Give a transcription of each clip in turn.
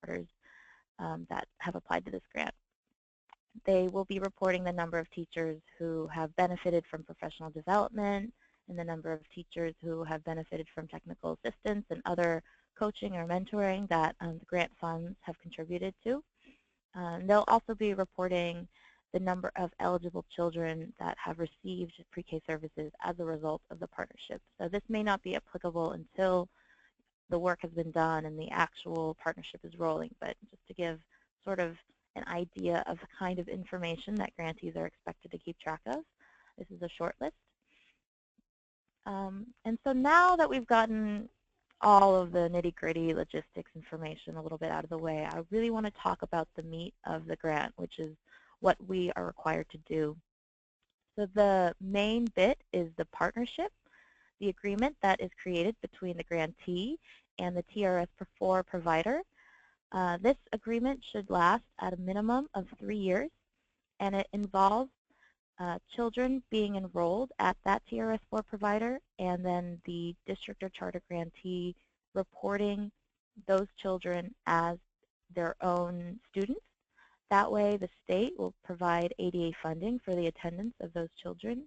charters that have applied to this grant. They will be reporting the number of teachers who have benefited from professional development and the number of teachers who have benefited from technical assistance and other coaching or mentoring that the grant funds have contributed to. They'll also be reporting the number of eligible children that have received pre-K services as a result of the partnership. So this may not be applicable until the work has been done and the actual partnership is rolling, but just to give sort of an idea of the kind of information that grantees are expected to keep track of. This is a short list. And so now that we've gotten all of the nitty-gritty logistics information a little bit out of the way, I really want to talk about the meat of the grant, which is what we are required to do. So the main bit is the partnership, the agreement that is created between the grantee and the TRS-4 provider. This agreement should last at a minimum of 3 years, and it involves children being enrolled at that TRS-4 provider, and then the district or charter grantee reporting those children as their own students. That way, the state will provide ADA funding for the attendance of those children,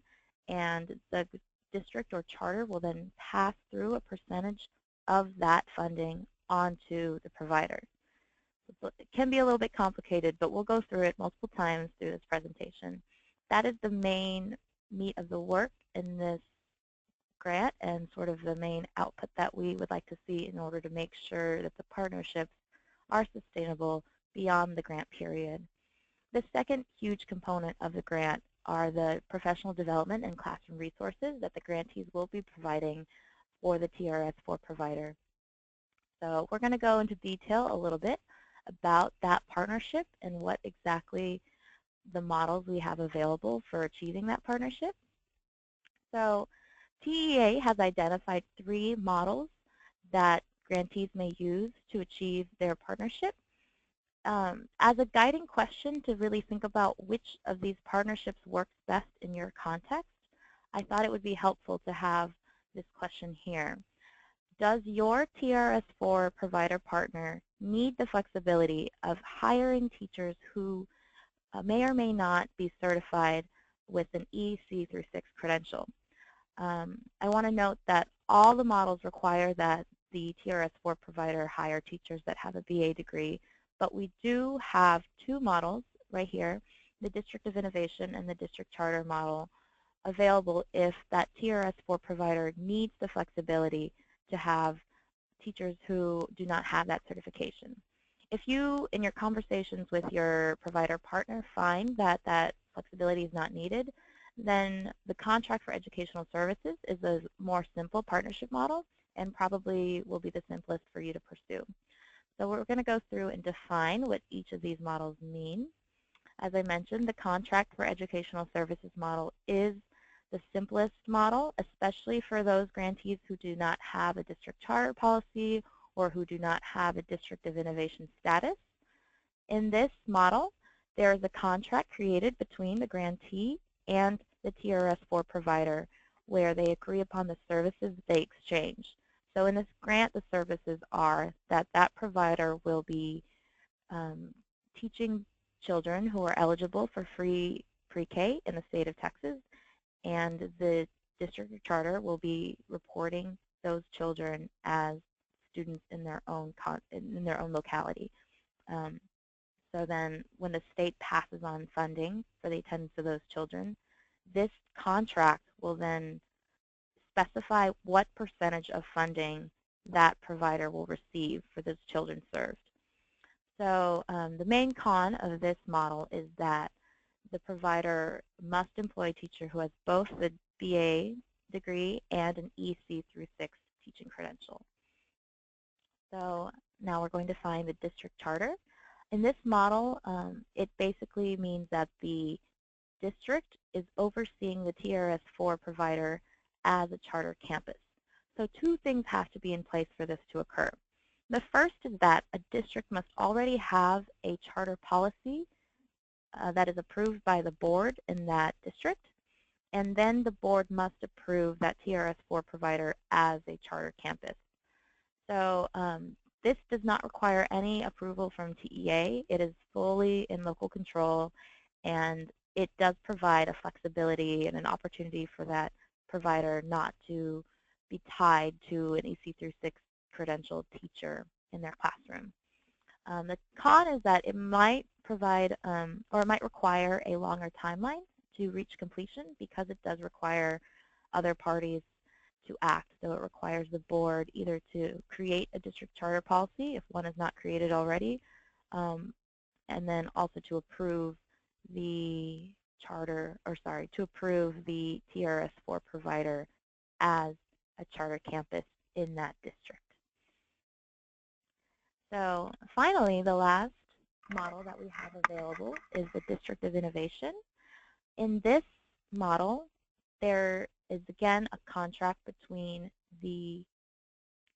and the district or charter will then pass through a percentage of that funding onto the provider. It can be a little bit complicated, but we'll go through it multiple times through this presentation. That is the main meat of the work in this grant and sort of the main output that we would like to see in order to make sure that the partnerships are sustainable beyond the grant period. The second huge component of the grant are the professional development and classroom resources that the grantees will be providing for the TRS-4 provider. So we're going to go into detail a little bit about that partnership and what exactly the models we have available for achieving that partnership. So TEA has identified 3 models that grantees may use to achieve their partnership. As a guiding question to really think about which of these partnerships works best in your context, I thought it would be helpful to have this question here. Does your TRS-4 provider partner need the flexibility of hiring teachers who may or may not be certified with an EC through 6 credential? I want to note that all the models require that the TRS-4 provider hire teachers that have a BA degree, but we do have 2 models right here, the District of Innovation and the District Charter model, available if that TRS-4 provider needs the flexibility to have teachers who do not have that certification. If you, in your conversations with your provider partner, find that that flexibility is not needed, then the contract for educational services is a more simple partnership model and probably will be the simplest for you to pursue. So we're going to go through and define what each of these models mean. As I mentioned, the contract for educational services model is the simplest model, especially for those grantees who do not have a district charter policy or who do not have a District of Innovation status. In this model, there is a contract created between the grantee and the TRS-4 provider where they agree upon the services they exchange. So in this grant, the services are that that provider will be teaching children who are eligible for free pre-K in the state of Texas, and the district or charter will be reporting those children as students in their own locality. So then when the state passes on funding for the attendance of those children, this contract will then specify what percentage of funding that provider will receive for those children served. So the main con of this model is that the provider must employ a teacher who has both the BA degree and an EC through 6 teaching credential. So now we're going to find the district charter. In this model, it basically means that the district is overseeing the TRS-4 provider as a charter campus. So 2 things have to be in place for this to occur. The first is that a district must already have a charter policy that is approved by the board in that district, and then the board must approve that TRS-4 provider as a charter campus. So This does not require any approval from TEA. It is fully in local control, and it does provide a flexibility and an opportunity for that provider not to be tied to an EC through 6 credentialed teacher in their classroom. The con is that it might provide or it might require a longer timeline to reach completion because it does require other parties to act. So it requires the board either to create a district charter policy if one is not created already, and then also to approve the to approve the TRS4 provider as a charter campus in that district. So finally, the last model that we have available is the District of Innovation. In this model, there is again a contract between the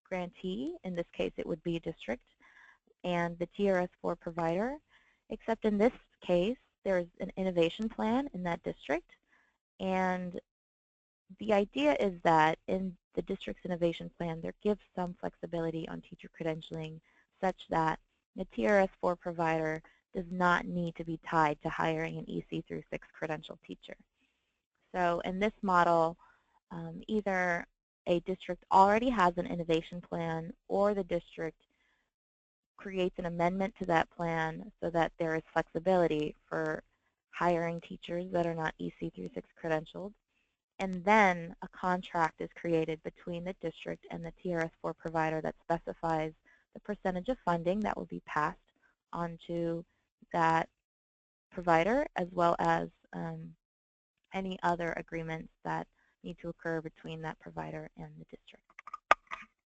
grantee, in this case it would be a district, and the TRS4 provider, except in this case there's an innovation plan in that district, and the idea is that in the district's innovation plan there gives some flexibility on teacher credentialing such that the TRS4 provider does not need to be tied to hiring an EC through 6 credentialed teacher. So in this model, either a district already has an innovation plan or the district creates an amendment to that plan so that there is flexibility for hiring teachers that are not EC through 6 credentialed. And then a contract is created between the district and the TRS4 provider that specifies the percentage of funding that will be passed onto that provider, as well as any other agreements that need to occur between that provider and the district.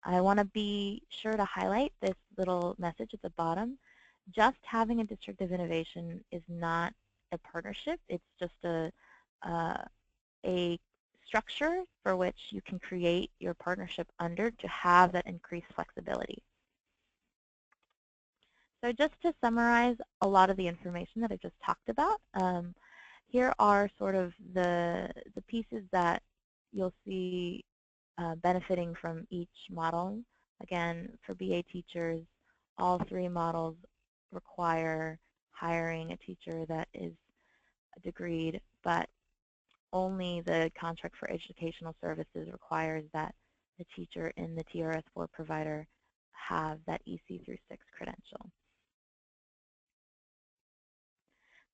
I want to be sure to highlight this little message at the bottom. Just having a district of innovation is not a partnership. It's just a structure for which you can create your partnership under to have that increased flexibility. So just to summarize a lot of the information that I just talked about, here are sort of the pieces that you'll see benefiting from each model. Again, for BA teachers, all 3 models require hiring a teacher that is degreed, but only the contract for educational services requires that the teacher in the TRS4 provider have that EC through 6 credential.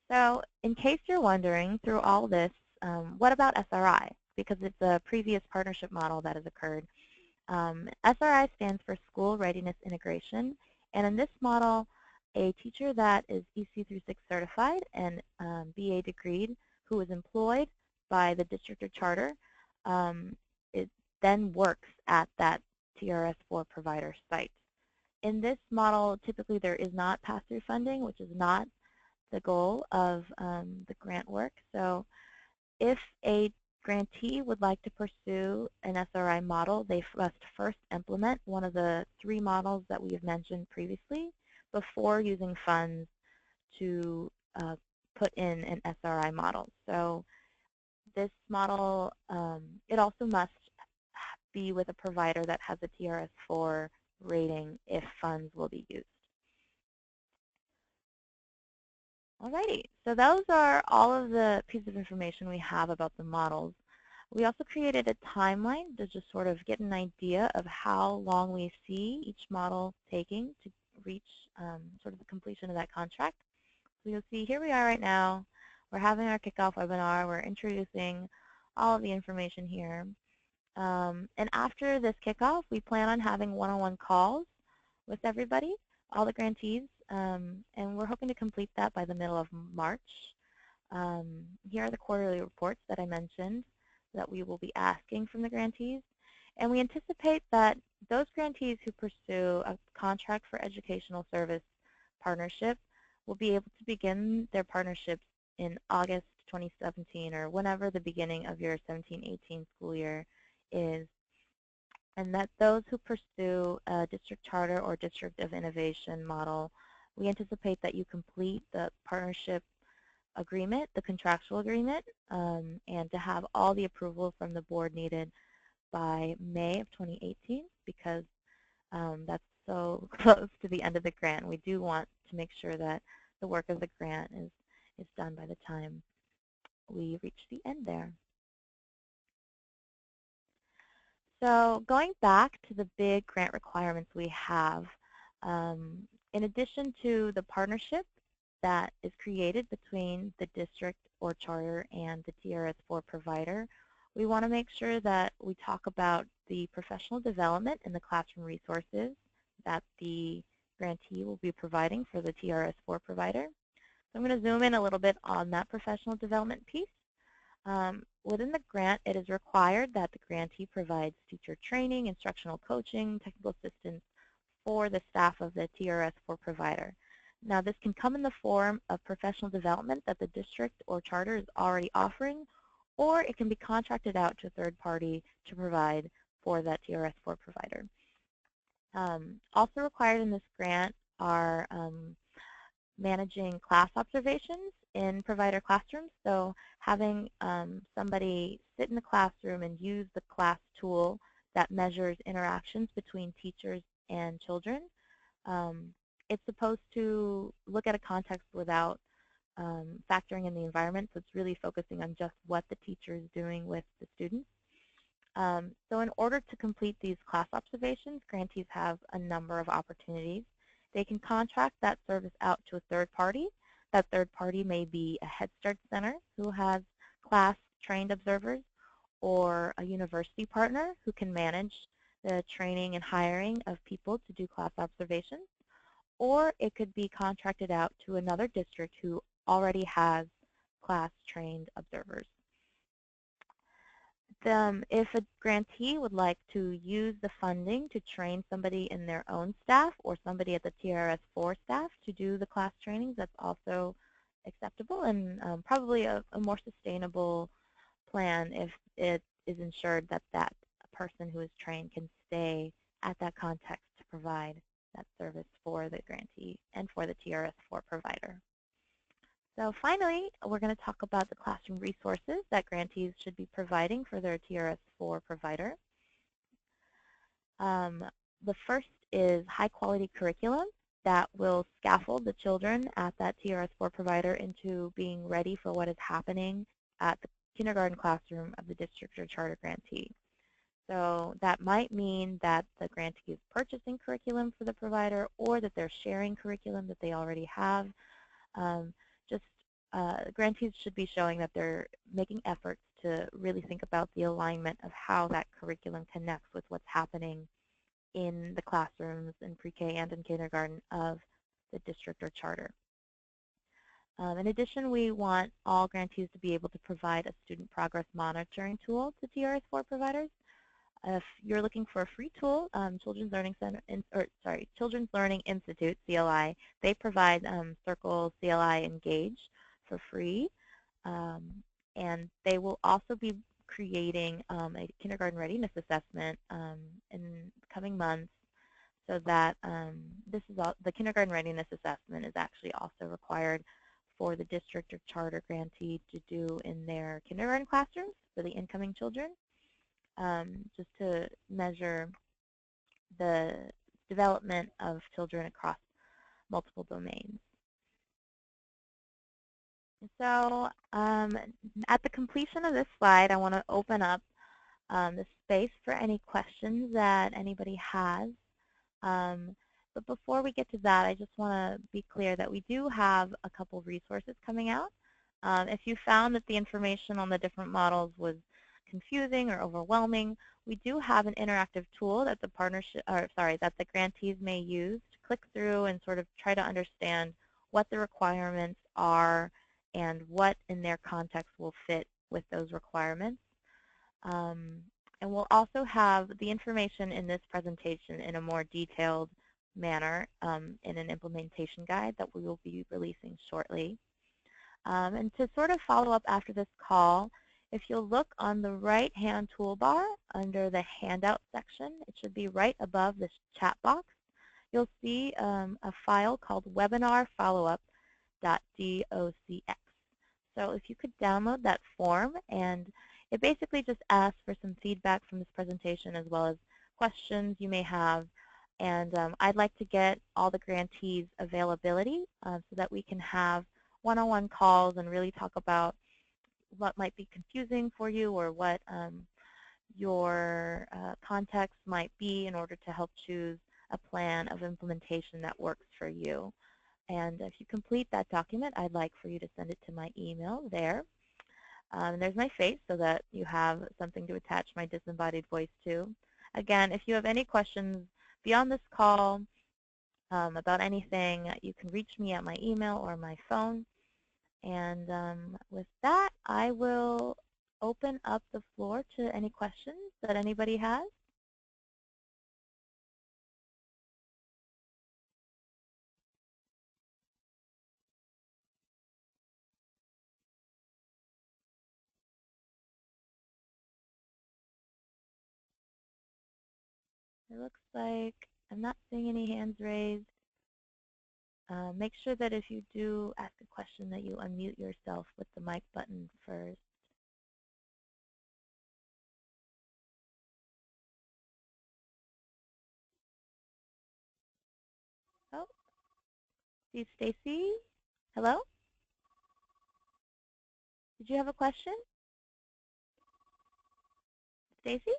So in case you're wondering, through all this, what about SRI? Because it's a previous partnership model that has occurred. SRI stands for School Readiness Integration, and in this model, a teacher that is EC through 6 certified and BA degreed who is employed by the district or charter, it then works at that TRS4 provider site. In this model, typically there is not pass-through funding, which is not the goal of the grant work. So if a grantee would like to pursue an SRI model, they must first implement one of the 3 models that we have mentioned previously before using funds to put in an SRI model. So this model, it also must be with a provider that has a TRS4 rating if funds will be used. Alrighty, so those are all of the pieces of information we have about the models. We also created a timeline to just sort of get an idea of how long we see each model taking to reach sort of the completion of that contract. So you'll see here we are right now. We're having our kickoff webinar. We're introducing all of the information here. And after this kickoff, we plan on having one-on-one calls with everybody, all the grantees, and we're hoping to complete that by the middle of March. Here are the quarterly reports that I mentioned that we will be asking from the grantees. And we anticipate that those grantees who pursue a contract for educational service partnership will be able to begin their partnerships in August 2017 or whenever the beginning of your 17-18 school year is. And that those who pursue a district charter or district of innovation model, we anticipate that you complete the partnership agreement, the contractual agreement, and to have all the approval from the board needed by May of 2018, because that's so close to the end of the grant. We do want to make sure that the work of the grant is done by the time we reach the end there. So going back to the big grant requirements we have, in addition to the partnership that is created between the district or charter and the TRS-4 provider, we want to make sure that we talk about the professional development and the classroom resources that the grantee will be providing for the TRS-4 provider. So I'm going to zoom in a little bit on that professional development piece. Within the grant, it is required that the grantee provides teacher training, instructional coaching, technical assistance for the staff of the TRS-4 provider. Now, this can come in the form of professional development that the district or charter is already offering, or it can be contracted out to a third party to provide for that TRS-4 provider. Also required in this grant are managing class observations in provider classrooms. So having somebody sit in the classroom and use the class tool that measures interactions between teachers and children. It's supposed to look at a context without factoring in the environment, so it's really focusing on just what the teacher is doing with the students. So in order to complete these class observations, grantees have a number of opportunities. They can contract that service out to a third party. That third party may be a Head Start center who has class-trained observers, or a university partner who can manage the training and hiring of people to do class observations. Or it could be contracted out to another district who already has class-trained observers. If a grantee would like to use the funding to train somebody in their own staff or somebody at the TRS-4 staff to do the class trainings, that's also acceptable and probably a more sustainable plan if it is ensured that that person who is trained can stay at that context to provide that service for the grantee and for the TRS-4 provider. So finally, we're going to talk about the classroom resources that grantees should be providing for their TRS-4 provider. The first is high-quality curriculum that will scaffold the children at that TRS-4 provider into being ready for what is happening at the kindergarten classroom of the district or charter grantee. So that might mean that the grantee is purchasing curriculum for the provider, or that they're sharing curriculum that they already have. Grantees should be showing that they're making efforts to really think about the alignment of how that curriculum connects with what's happening in the classrooms in pre-K and in kindergarten of the district or charter. In addition, we want all grantees to be able to provide a student progress monitoring tool to TRS-4 providers. If you're looking for a free tool, Children's Learning Institute, CLI, they provide Circle CLI Engage for free, and they will also be creating a kindergarten readiness assessment in coming months, so that the kindergarten readiness assessment is actually also required for the district or charter grantee to do in their kindergarten classrooms for the incoming children, just to measure the development of children across multiple domains. So at the completion of this slide, I want to open up the space for any questions that anybody has. But before we get to that, I just want to be clear that we do have a couple resources coming out. If you found that the information on the different models was confusing or overwhelming, we do have an interactive tool that the grantees may use to click through and sort of try to understand what the requirements are and what in their context will fit with those requirements. And we'll also have the information in this presentation in a more detailed manner in an implementation guide that we will be releasing shortly. And to sort of follow up after this call, if you'll look on the right-hand toolbar under the handout section, it should be right above this chat box. You'll see a file called webinarfollowup.docx. So if you could download that form, and it basically just asks for some feedback from this presentation as well as questions you may have And I'd like to get all the grantees' availability so that we can have one-on-one calls and really talk about what might be confusing for you or what your context might be in order to help choose a plan of implementation that works for you. And if you complete that document, I'd like for you to send it to my email there. There's my face so that you have something to attach my disembodied voice to. Again, if you have any questions beyond this call about anything, you can reach me at my email or my phone. And with that, I will open up the floor to any questions that anybody has. It looks like I'm not seeing any hands raised. Make sure that if you do ask a question that you unmute yourself with the mic button first. Oh, see Stacy. Hello? Did you have a question? Stacy?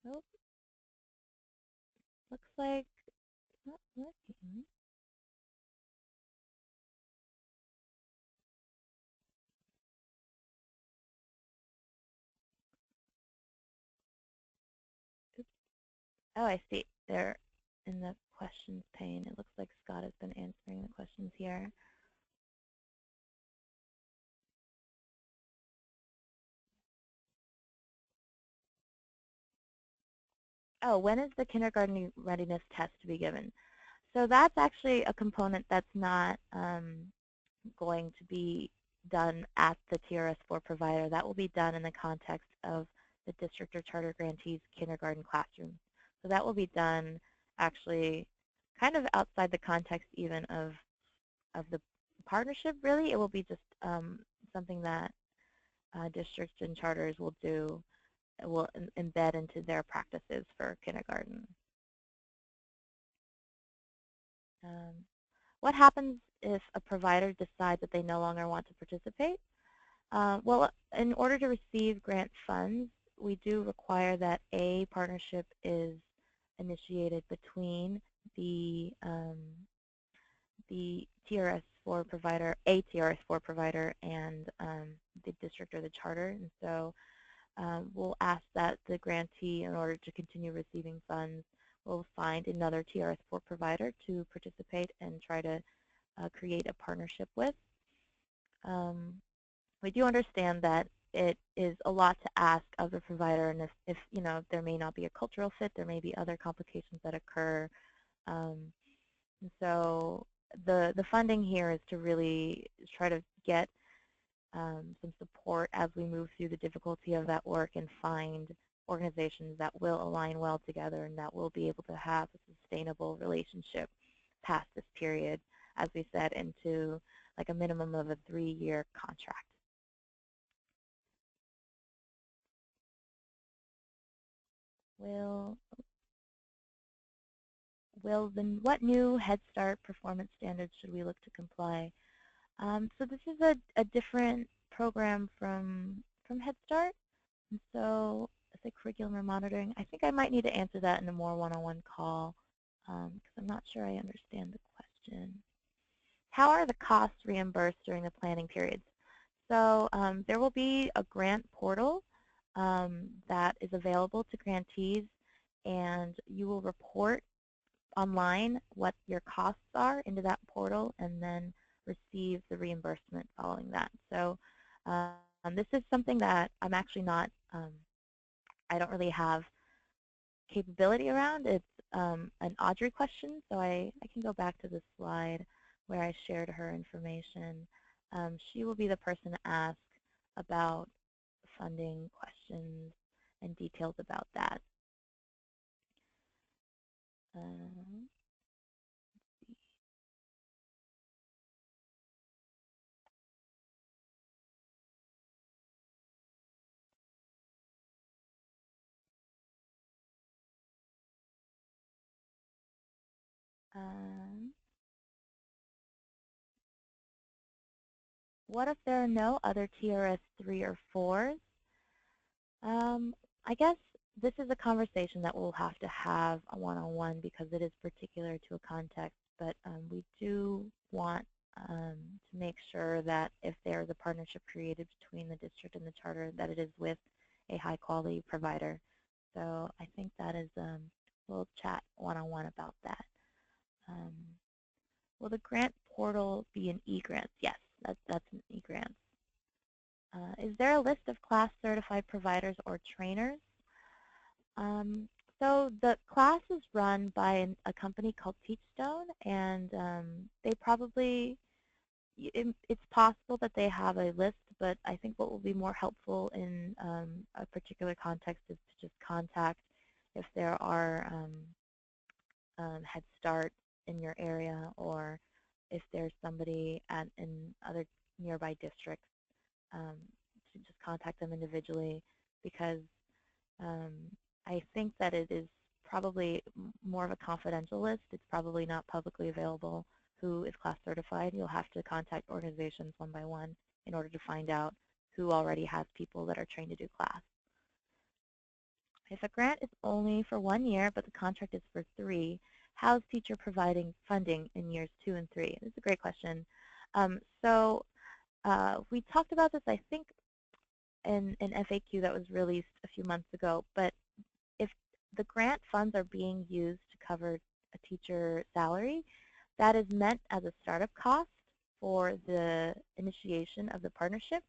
Nope. Looks like not working. Oops. Oh, I see. They're in the questions pane. It looks like Scott has been answering the questions here. Oh, when is the kindergarten readiness test to be given? So that's actually a component that's not going to be done at the TRS-4 provider. That will be done in the context of the district or charter grantee's kindergarten classroom. So that will be done actually kind of outside the context even of the partnership, really. It will be just something that districts and charters will do, will embed into their practices for kindergarten. What happens if a provider decides that they no longer want to participate? Well, in order to receive grant funds, we do require that a partnership is initiated between the TRS-4 provider, a TRS-4 provider, and the district or the charter. And so we'll ask that the grantee, in order to continue receiving funds, will find another TRS-4 provider to participate and try to create a partnership with. We do understand that it is a lot to ask of the provider, and if you know, there may not be a cultural fit, there may be other complications that occur. And so the funding here is to really try to get some support as we move through the difficulty of that work and find organizations that will align well together and that will be able to have a sustainable relationship past this period, as we said, into like a minimum of a 3-year contract. Then what new Head Start performance standards should we look to comply? So this is a different program from Head Start. And so it's a curriculum or monitoring. I think I might need to answer that in a more one-on-one call because I'm not sure I understand the question. How are the costs reimbursed during the planning periods? So there will be a grant portal that is available to grantees, and you will report online what your costs are into that portal and then receive the reimbursement following that. So this is something that I'm actually not, I don't really have capability around. It's an Audrey question, so I can go back to the slide where I shared her information. She will be the person to ask about funding questions and details about that. Um, what if there are no other TRS 3 or 4s? I guess this is a conversation that we'll have to have a one-on-one because it is particular to a context, but we do want to make sure that if there is a partnership created between the district and the charter, that it is with a high-quality provider. So I think that is, we'll chat one-on-one about that. Um, will the grant portal be an e-grants? Yes, that's an e-grants. Is there a list of class certified providers or trainers? Um, so the class is run by a company called Teachstone, and they probably, it's possible that they have a list, but I think what will be more helpful in a particular context is to just contact if there are Head Start in your area, or if there's somebody in other nearby districts, to just contact them individually, because um, I think that it is probably more of a confidential list. It's probably not publicly available who is class certified. You'll have to contact organizations one by one in order to find out who already has people that are trained to do class. If a grant is only for 1 year, but the contract is for 3, how is teacher providing funding in years 2 and 3? This is a great question. We talked about this, I think, in an FAQ that was released a few months ago, but if the grant funds are being used to cover a teacher salary, that is meant as a startup cost for the initiation of the partnership.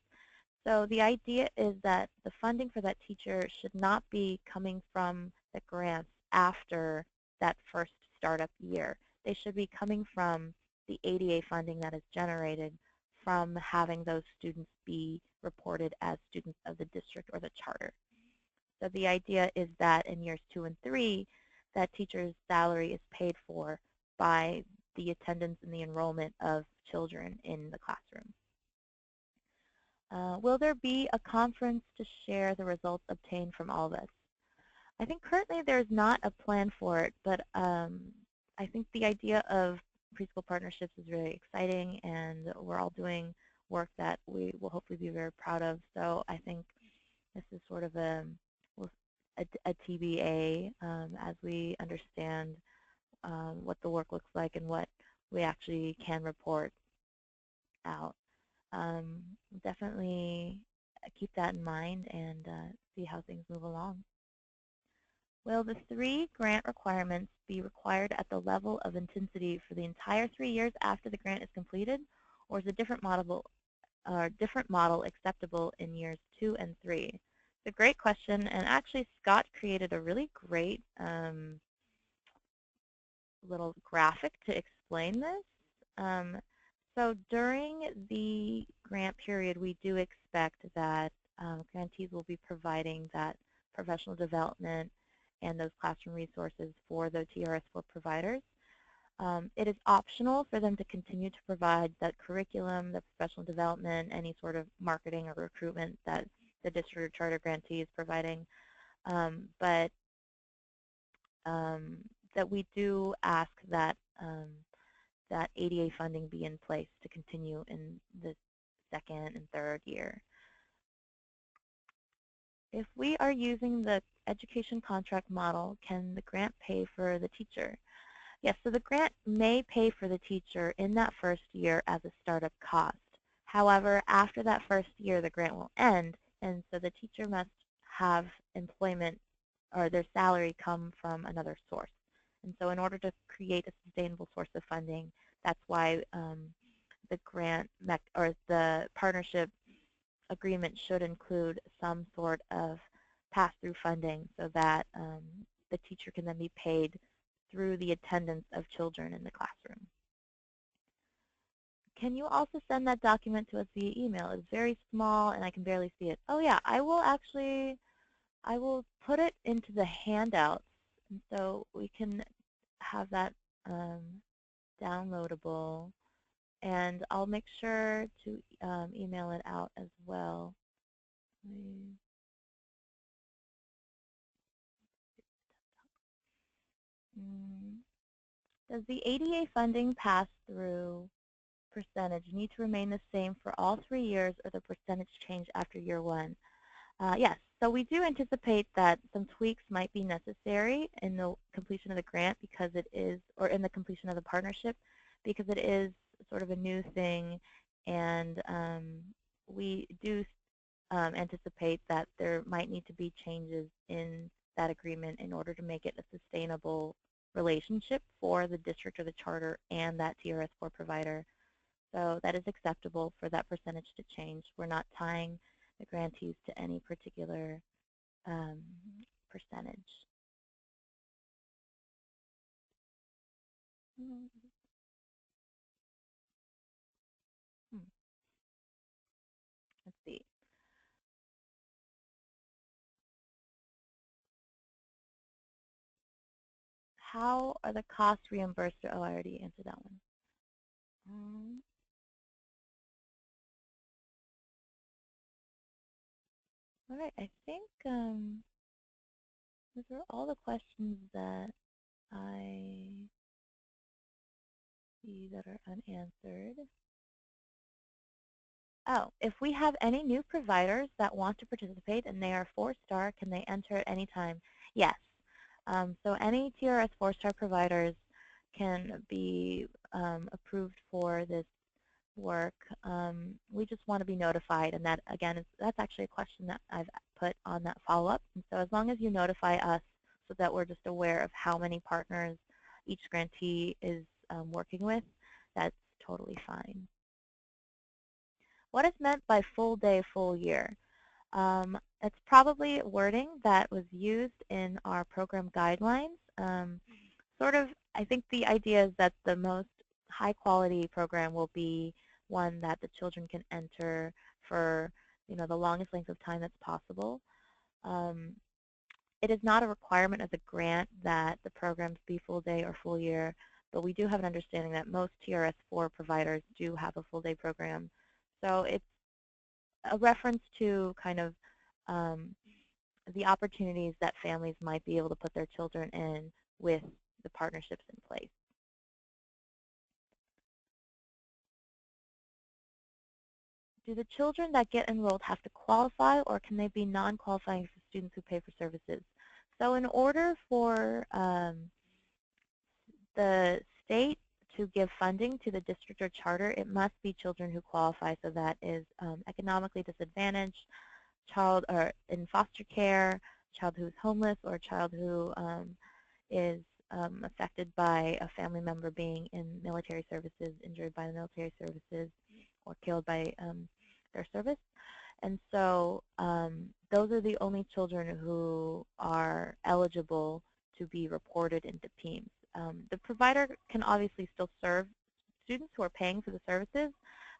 So the idea is that the funding for that teacher should not be coming from the grants after that first startup year. They should be coming from the ADA funding that is generated from having those students be reported as students of the district or the charter. So the idea is that in years 2 and 3, that teacher's salary is paid for by the attendance and the enrollment of children in the classroom. Will there be a conference to share the results obtained from all this? I think currently there's not a plan for it, but I think the idea of preschool partnerships is really exciting, and we're all doing work that we will hopefully be very proud of. So I think this is sort of a TBA as we understand what the work looks like and what we actually can report out. Definitely keep that in mind and see how things move along. Will the 3 grant requirements be required at the level of intensity for the entire 3 years after the grant is completed, or is a different model acceptable in years 2 and 3? It's a great question, and actually Scott created a really great little graphic to explain this. So during the grant period, we do expect that grantees will be providing that professional development and those classroom resources for the TRS4 providers. It is optional for them to continue to provide that curriculum, the professional development, any sort of marketing or recruitment that the district or charter grantee is providing. But that we do ask that that ADA funding be in place to continue in the 2nd and 3rd year. If we are using the education contract model, can the grant pay for the teacher? Yes, so the grant may pay for the teacher in that 1st year as a startup cost. However, after that 1st year, the grant will end, and so the teacher must have employment or their salary come from another source. And so in order to create a sustainable source of funding, that's why the grant or the partnership agreement should include some sort of pass-through funding so that the teacher can then be paid through the attendance of children in the classroom. Can you also send that document to us via email? It's very small and I can barely see it. Oh yeah, I will put it into the handouts, and so we can have that downloadable, and I'll make sure to email it out as well. Does the ADA funding pass-through percentage need to remain the same for all 3 years, or the percentage change after year 1? Yes, so we do anticipate that some tweaks might be necessary in the completion of the grant because it is, or in the completion of the partnership, because it is sort of a new thing, and we do anticipate that there might need to be changes in that agreement in order to make it a sustainable relationship for the district or the charter and that TRS4 provider. So that is acceptable for that percentage to change. We're not tying the grantees to any particular um, percentage. Hmm. Let's see. How are the costs reimbursed? Oh, I already answered that one. Um, all right, I think those are all the questions that I see that are unanswered. Oh, if we have any new providers that want to participate and they are 4-star, can they enter at any time? Yes. So any TRS 4-star providers can be approved for this work. We just want to be notified, and that, again, that's actually a question that I've put on that follow-up. And so as long as you notify us so that we're just aware of how many partners each grantee is working with, that's totally fine. What is meant by full day, full year? It's probably wording that was used in our program guidelines. Sort of, I think the idea is that the most high quality program will be one that the children can enter for, the longest length of time that's possible. It is not a requirement of the grant that the programs be full day or full year, but we do have an understanding that most TRS4 providers do have a full day program. So it's a reference to kind of the opportunities that families might be able to put their children in with the partnerships in place. Do the children that get enrolled have to qualify, or can they be non-qualifying for students who pay for services? So in order for the state to give funding to the district or charter, it must be children who qualify. So that is economically disadvantaged, child or in foster care, child who's homeless, or a child who is affected by a family member being in military services, injured by the military services, or killed by their service. And so those are the only children who are eligible to be reported into PEEMS. The provider can obviously still serve students who are paying for the services,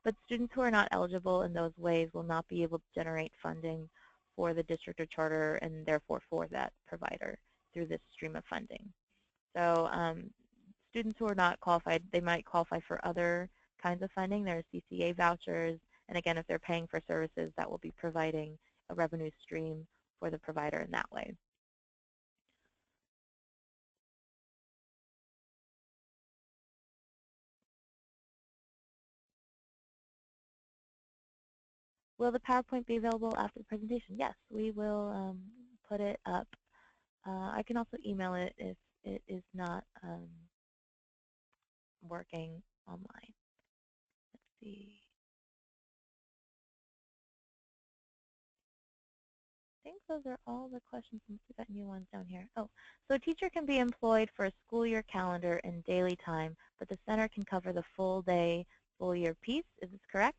but students who are not eligible in those ways will not be able to generate funding for the district or charter, and therefore for that provider through this stream of funding. So students who are not qualified, they might qualify for other kinds of funding. There are CCA vouchers, and again, if they're paying for services, that will be providing a revenue stream for the provider in that way. Will the PowerPoint be available after the presentation? Yes, we will put it up. I can also email it if it is not working online. Let's see. I think those are all the questions. We've got new ones down here. Oh, so a teacher can be employed for a school year calendar and daily time, but the center can cover the full day, full year piece. Is this correct?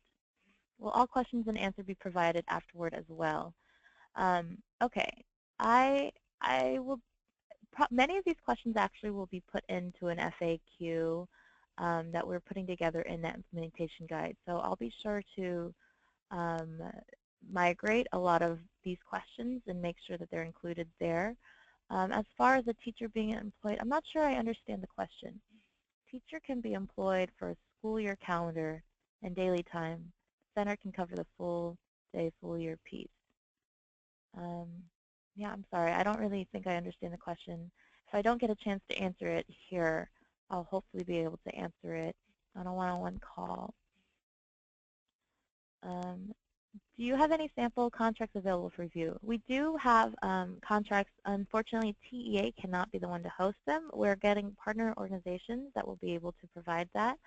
Will all questions and answers be provided afterward as well? Okay, I will. Many of these questions actually will be put into an FAQ that we're putting together in that implementation guide. So I'll be sure to um, migrate a lot of these questions and make sure that they're included there. As far as a teacher being employed, I'm not sure I understand the question. Teacher can be employed for a school year calendar and daily time. Center can cover the full day, full year piece. Yeah, I'm sorry. I don't really think I understand the question. If I don't get a chance to answer it here, I'll hopefully be able to answer it on a one-on-one call. Do you have any sample contracts available for review? We do have contracts. Unfortunately, TEA cannot be the one to host them. We're getting partner organizations that will be able to provide that.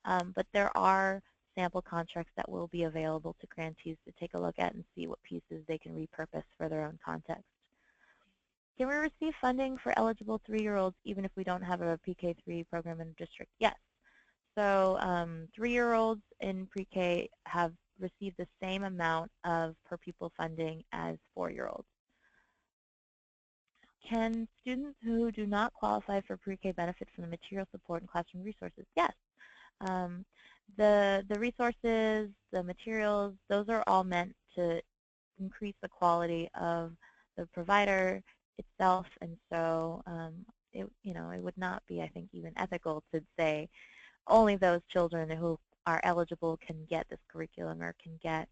But there are sample contracts that will be available to grantees to take a look at and see what pieces they can repurpose for their own context. Can we receive funding for eligible 3-year-olds even if we don't have a PK3 program in the district? Yes. So 3-year-olds in pre-K have received the same amount of per pupil funding as 4-year-olds. Can students who do not qualify for pre-K benefit from the material support and classroom resources? Yes. The resources, the materials, those are all meant to increase the quality of the provider itself, and so it would not be, I think, even ethical to say only those children who are eligible can get this curriculum or can get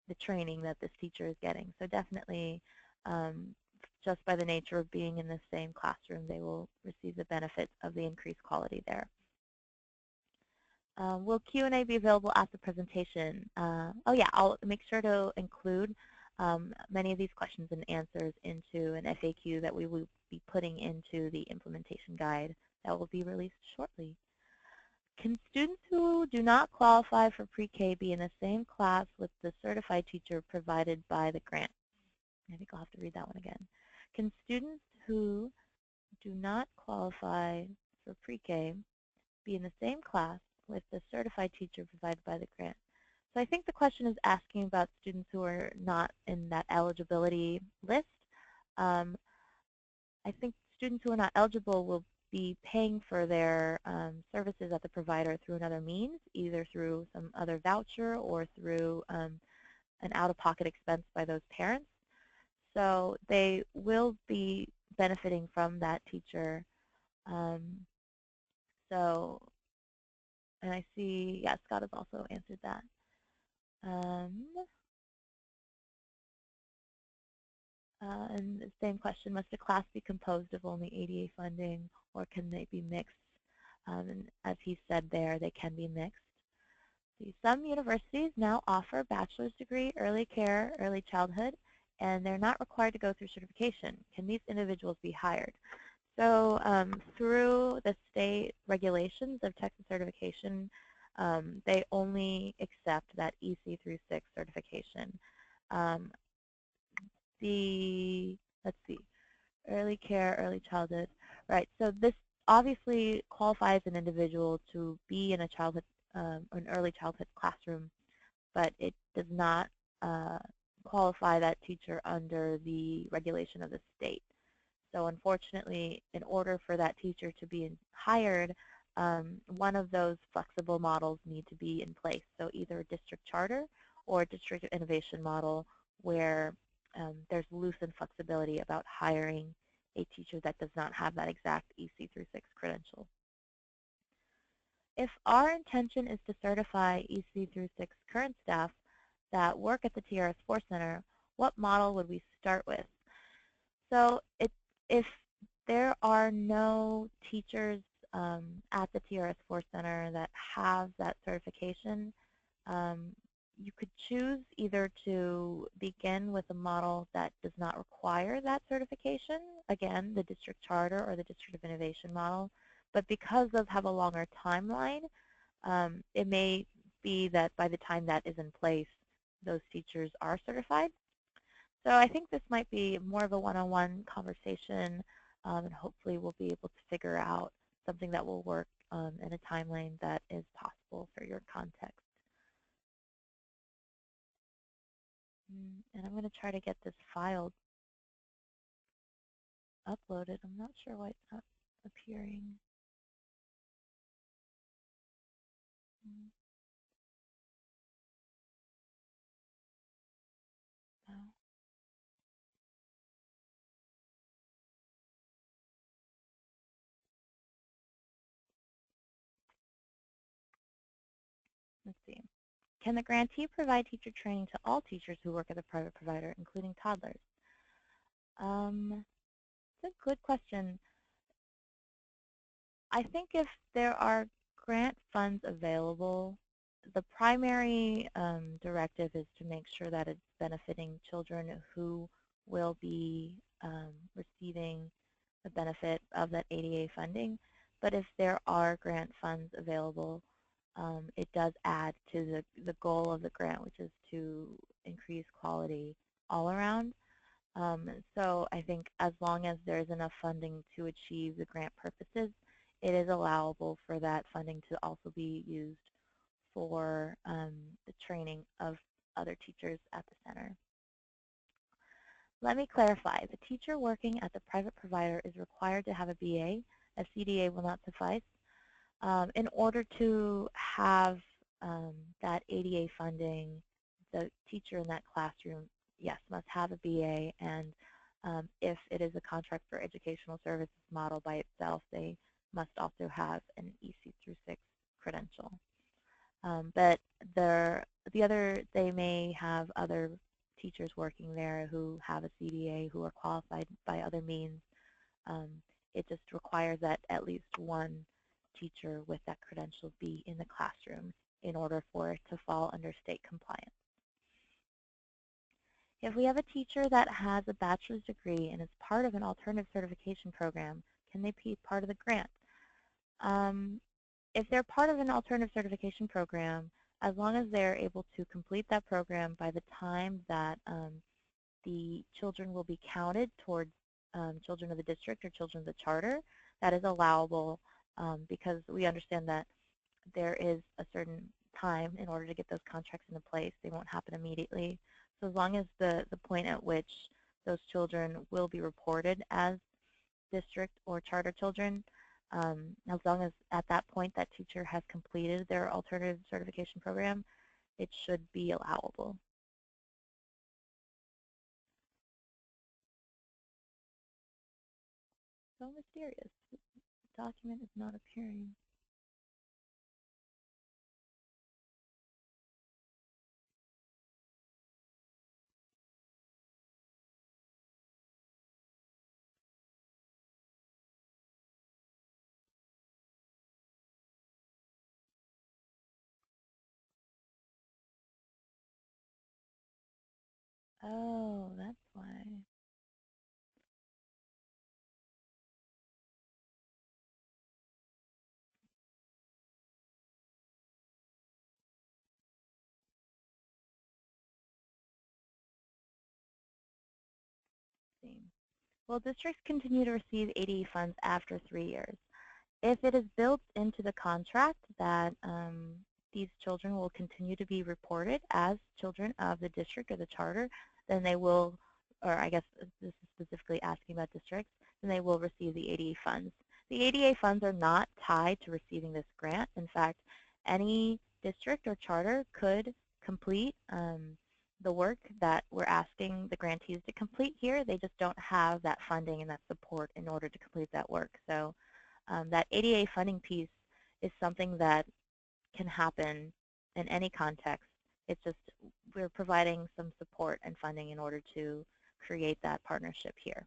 the training that this teacher is getting. So definitely, just by the nature of being in the same classroom, they will receive the benefits of the increased quality there. Will Q&A be available after presentation? Oh yeah, I'll make sure to include many of these questions and answers into an FAQ that we will be putting into the implementation guide that will be released shortly. Can students who do not qualify for pre-K be in the same class with the certified teacher provided by the grant? I think I'll have to read that one again. Can students who do not qualify for pre-K be in the same class with the certified teacher provided by the grant? So I think the question is asking about students who are not in that eligibility list. I think students who are not eligible will be paying for their services at the provider through another means, either through some other voucher or through an out-of-pocket expense by those parents. So they will be benefiting from that teacher. And I see, yeah, Scott has also answered that. And the same question, must a class be composed of only ADA funding, or can they be mixed? And as he said there, they can be mixed. Some universities now offer bachelor's degree, early care, early childhood, and they're not required to go through certification. Can these individuals be hired? So through the state regulations of Texas certification, they only accept that EC through 6 certification. Let's see, early care, early childhood. Right, so this obviously qualifies an individual to be in a childhood, an early childhood classroom, but it does not qualify that teacher under the regulation of the state. So unfortunately, in order for that teacher to be hired, one of those flexible models need to be in place. So either a district charter or a district innovation model where there's loose and flexibility about hiring a teacher that does not have that exact EC through 6 credential. If our intention is to certify EC through 6 current staff that work at the TRS-4 Center, what model would we start with? So if there are no teachers at the TRS-4 Center that have that certification, you could choose either to begin with a model that does not require that certification, again, the district charter or the district of innovation model, but because those have a longer timeline, it may be that by the time that is in place, those teachers are certified. So I think this might be more of a one-on-one conversation, and hopefully we'll be able to figure out something that will work in a timeline that is possible for your context. And I'm going to try to get this file uploaded. I'm not sure why it's not appearing. Oh. Let's see. Can the grantee provide teacher training to all teachers who work at a private provider, including toddlers? It's a good question. I think if there are grant funds available, the primary directive is to make sure that it's benefiting children who will be receiving the benefit of that ADA funding. But if there are grant funds available, it does add to the goal of the grant, which is to increase quality all around. So I think as long as there's enough funding to achieve the grant purposes, it is allowable for that funding to also be used for the training of other teachers at the center. Let me clarify. The teacher working at the private provider is required to have a BA. A CDA will not suffice. In order to have that ADA funding, the teacher in that classroom, yes, must have a BA, and if it is a contract for educational services model by itself, they must also have an EC through 6 credential. But they may have other teachers working there who have a CDA who are qualified by other means. It just requires that at least one teacher with that credential be in the classroom in order for it to fall under state compliance. If we have a teacher that has a bachelor's degree and is part of an alternative certification program, can they be part of the grant? If they're part of an alternative certification program, as long as they're able to complete that program by the time that the children will be counted towards children of the district or children of the charter, that is allowable because we understand that there is a certain time in order to get those contracts into place. They won't happen immediately. So as long as the point at which those children will be reported as district or charter children, as long as at that point that teacher has completed their alternative certification program, it should be allowable. So mysterious. The document is not appearing. Oh, that's why. Let's see. Well, districts continue to receive ADE funds after 3 years. If it is built into the contract that these children will continue to be reported as children of the district or the charter, then they will, or I guess this is specifically asking about districts, then they will receive the ADA funds. The ADA funds are not tied to receiving this grant. In fact, any district or charter could complete the work that we're asking the grantees to complete here. They just don't have that funding and that support in order to complete that work. So that ADA funding piece is something that can happen in any context. It's just we're providing some support and funding in order to create that partnership here.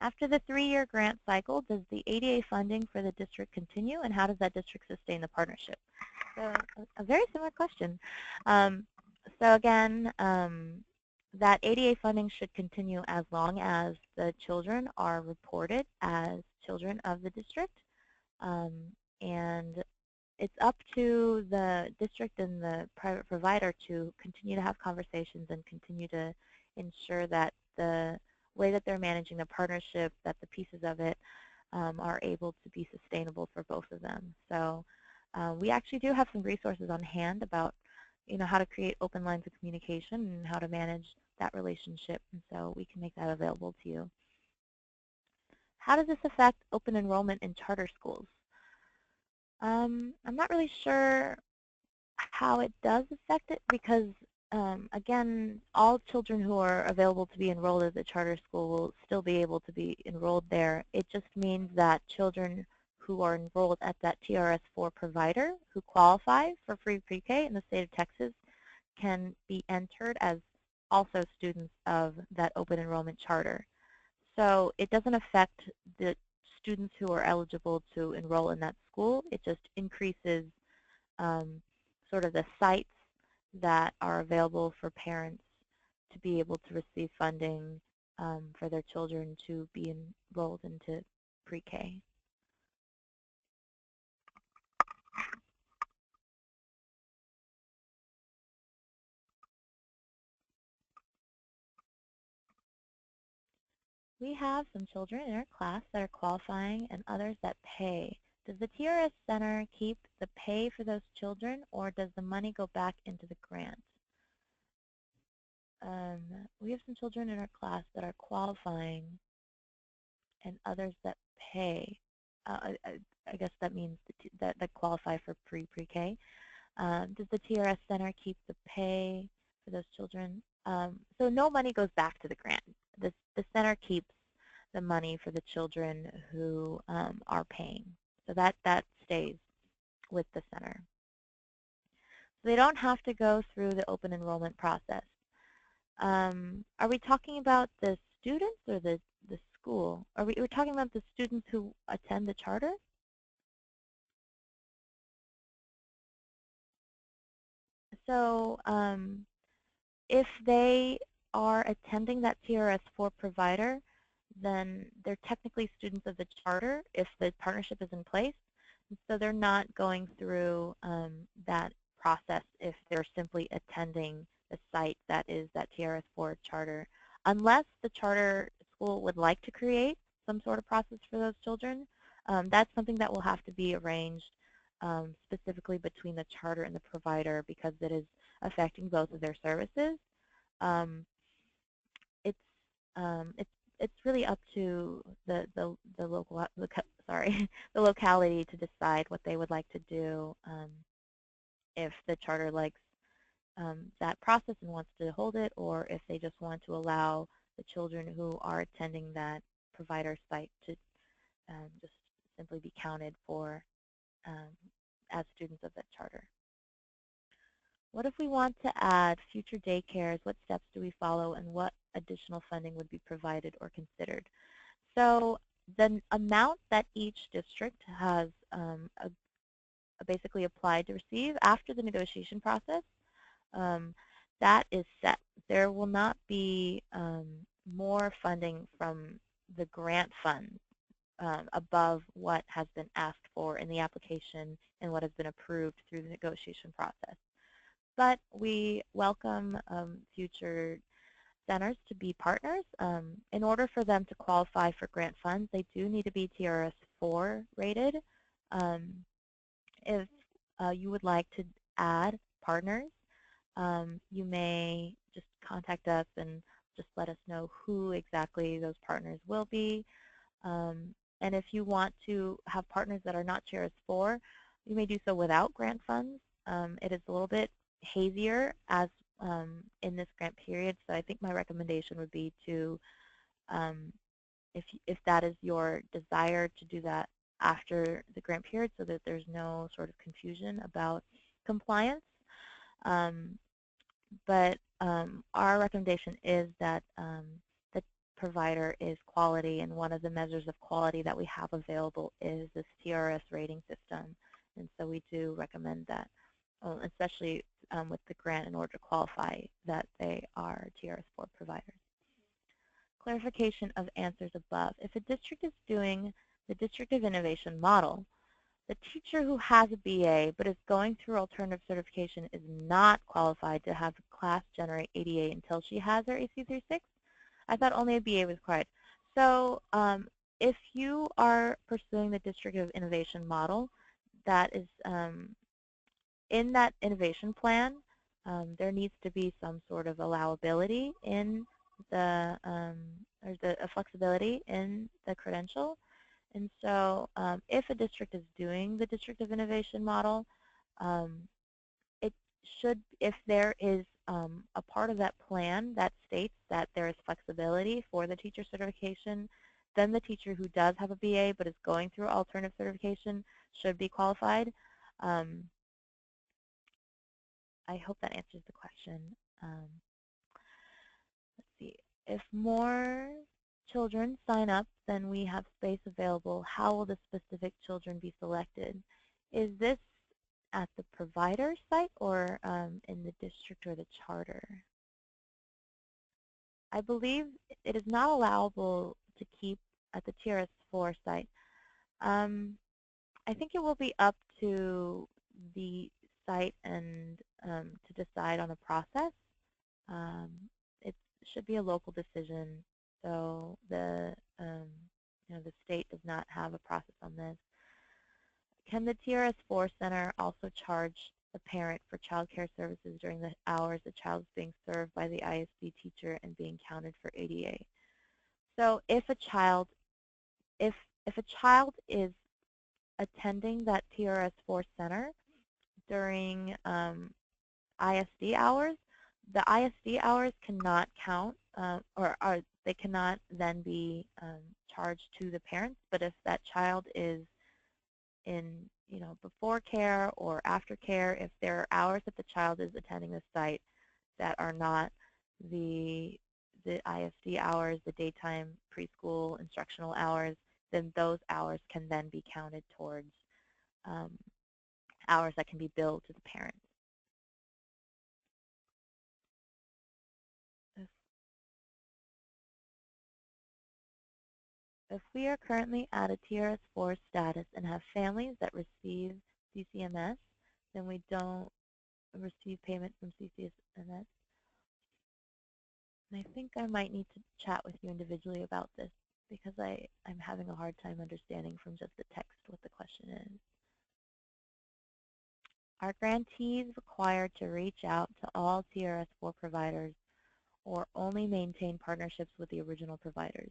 After the 3-year grant cycle, does the ADA funding for the district continue, and how does that district sustain the partnership? So a very similar question. So again, that ADA funding should continue as long as the children are reported as children of the district. And it's up to the district and the private provider to continue to have conversations and continue to ensure that the way that they're managing the partnership, that the pieces of it are able to be sustainable for both of them. So we actually do have some resources on hand about how to create open lines of communication and how to manage that relationship, and so we can make that available to you. How does this affect open enrollment in charter schools? I'm not really sure how it does affect it because, again, all children who are available to be enrolled at the charter school will still be able to be enrolled there. It just means that children who are enrolled at that TRS-4 provider who qualify for free pre-K in the state of Texas can be entered as also students of that open enrollment charter. So it doesn't affect the students who are eligible to enroll in that school. It just increases um, sort of the sites that are available for parents to be able to receive funding for their children to be enrolled into pre-K. We have some children in our class that are qualifying and others that pay. Does the TRS Center keep the pay for those children, or does the money go back into the grant? We have some children in our class that are qualifying and others that pay. I guess that means that qualify for pre-K. Does the TRS Center keep the pay for those children? So no money goes back to the grant. The center keeps the money for the children who are paying. So that stays with the center. So they don't have to go through the open enrollment process. Are we talking about the students or the school? We're talking about the students who attend the charter? So if they are attending that TRS-4 provider, then they're technically students of the charter if the partnership is in place. And so they're not going through that process if they're simply attending the site that is that TRS-4 charter, unless the charter school would like to create some sort of process for those children. That's something that will have to be arranged specifically between the charter and the provider because it is affecting both of their services. Um, it's it's really up to the local sorry the locality to decide what they would like to do if the charter likes that process and wants to hold it, or if they just want to allow the children who are attending that provider site to just simply be counted for as students of that charter. What if we want to add future daycares? What steps do we follow, and what additional funding would be provided or considered? So the amount that each district has basically applied to receive after the negotiation process, that is set. There will not be more funding from the grant funds above what has been asked for in the application and what has been approved through the negotiation process. But we welcome future centers to be partners. In order for them to qualify for grant funds, they do need to be TRS-4 rated. If you would like to add partners, you may just contact us and just let us know who exactly those partners will be. And if you want to have partners that are not TRS-4, you may do so without grant funds. It is a little bit hazier as in this grant period, so I think my recommendation would be to, if that is your desire, to do that after the grant period so that there's no sort of confusion about compliance. But our recommendation is that the provider is quality, and one of the measures of quality that we have available is this TRS rating system. And so we do recommend that, especially with the grant, in order to qualify, that they are TRS-4 providers. Clarification of answers above. If a district is doing the District of Innovation model, the teacher who has a BA but is going through alternative certification is not qualified to have the class generate ADA until she has her AC36. I thought only a BA was required. So if you are pursuing the District of Innovation model, that is in that innovation plan, there needs to be some sort of allowability in the, or a flexibility in the credential. And so if a district is doing the District of Innovation model, it should, if there is a part of that plan that states that there is flexibility for the teacher certification, then the teacher who does have a BA but is going through alternative certification should be qualified. I hope that answers the question. Let's see. If more children sign up, then we have space available. How will the specific children be selected? Is this at the provider site or in the district or the charter? I believe it is not allowable to keep at the TRS-4 site. I think it will be up to the site and to decide on a process. Um, it should be a local decision, so the state does not have a process on this. Can the TRS-4 Center also charge the parent for child care services during the hours the child is being served by the ISD teacher and being counted for ADA? So if a child is attending that TRS-4 Center during ISD hours, the ISD hours cannot count or they cannot then be charged to the parents. But if that child is in before care or after care, if there are hours that the child is attending the site that are not the ISD hours, the daytime preschool instructional hours, then those hours can then be counted towards hours that can be billed to the parents. If we are currently at a TRS-4 status and have families that receive CCMS, then we don't receive payment from CCMS. And I think I might need to chat with you individually about this because I'm having a hard time understanding from just the text what the question is. Are grantees required to reach out to all TRS-4 providers or only maintain partnerships with the original providers?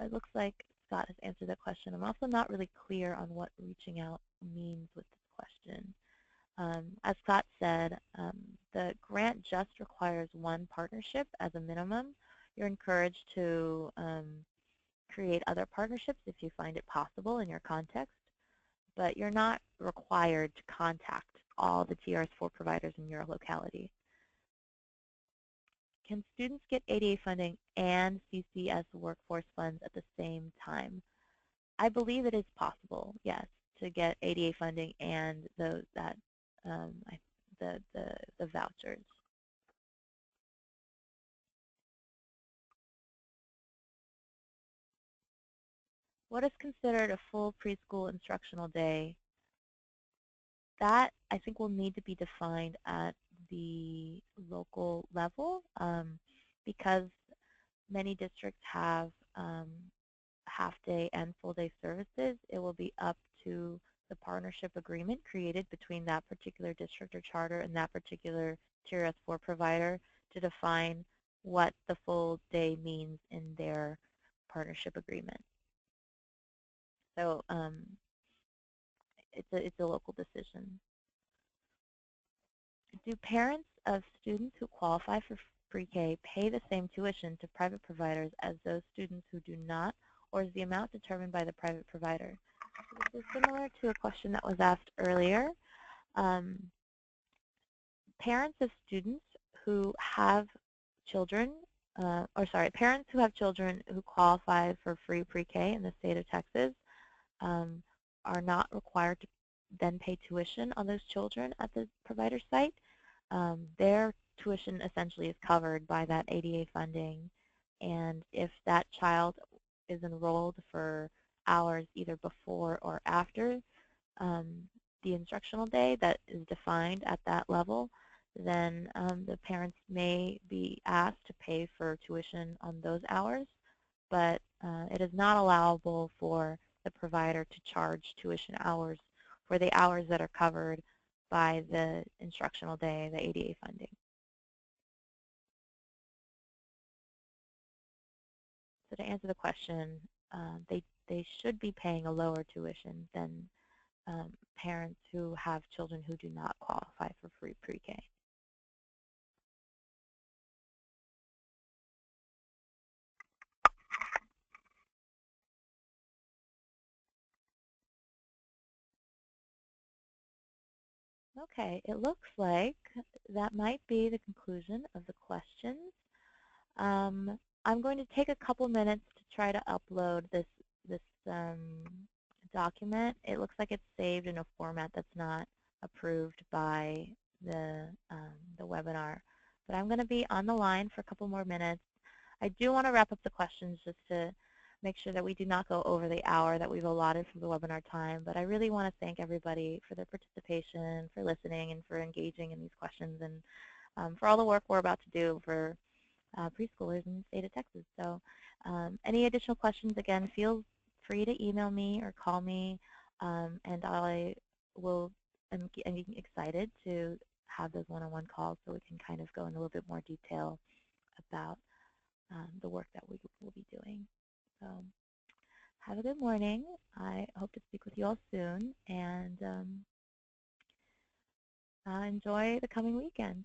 It looks like Scott has answered that question. I'm also not really clear on what reaching out means with this question. As Scott said, the grant just requires one partnership as a minimum. You're encouraged to create other partnerships if you find it possible in your context, but you're not required to contact all the TRS-4 providers in your locality. Can students get ADA funding and CCS workforce funds at the same time? I believe it is possible, yes, to get ADA funding and the vouchers. What is considered a full preschool instructional day? That, I think, will need to be defined at the local level because many districts have half-day and full-day services. It will be up to the partnership agreement created between that particular district or charter and that particular TRS-4 provider to define what the full day means in their partnership agreement. So it's a local decision. Do parents of students who qualify for pre-K pay the same tuition to private providers as those students who do not, or is the amount determined by the private provider? This is similar to a question that was asked earlier. Parents of students who have children, parents who have children who qualify for free pre-K in the state of Texas are not required to then pay tuition on those children at the provider site. Their tuition essentially is covered by that ADA funding, and if that child is enrolled for hours either before or after the instructional day that is defined at that level, then the parents may be asked to pay for tuition on those hours, but it is not allowable for the provider to charge tuition hours for the hours that are covered by the instructional day, the ADA funding. So to answer the question, they should be paying a lower tuition than parents who have children who do not qualify for free pre-K. Okay, it looks like that might be the conclusion of the questions. I'm going to take a couple minutes to try to upload this document. It looks like it's saved in a format that's not approved by the webinar. But I'm going to be on the line for a couple more minutes. I do want to wrap up the questions just to make sure that we do not go over the hour that we've allotted for the webinar time. But I really want to thank everybody for their participation, for listening, and for engaging in these questions, and for all the work we're about to do for preschoolers in the state of Texas. So any additional questions, again, feel free to email me or call me, and I will am excited to have those one-on-one calls so we can kind of go in a little bit more detail about the work that we will be doing. So have a good morning. I hope to speak with you all soon, and enjoy the coming weekend.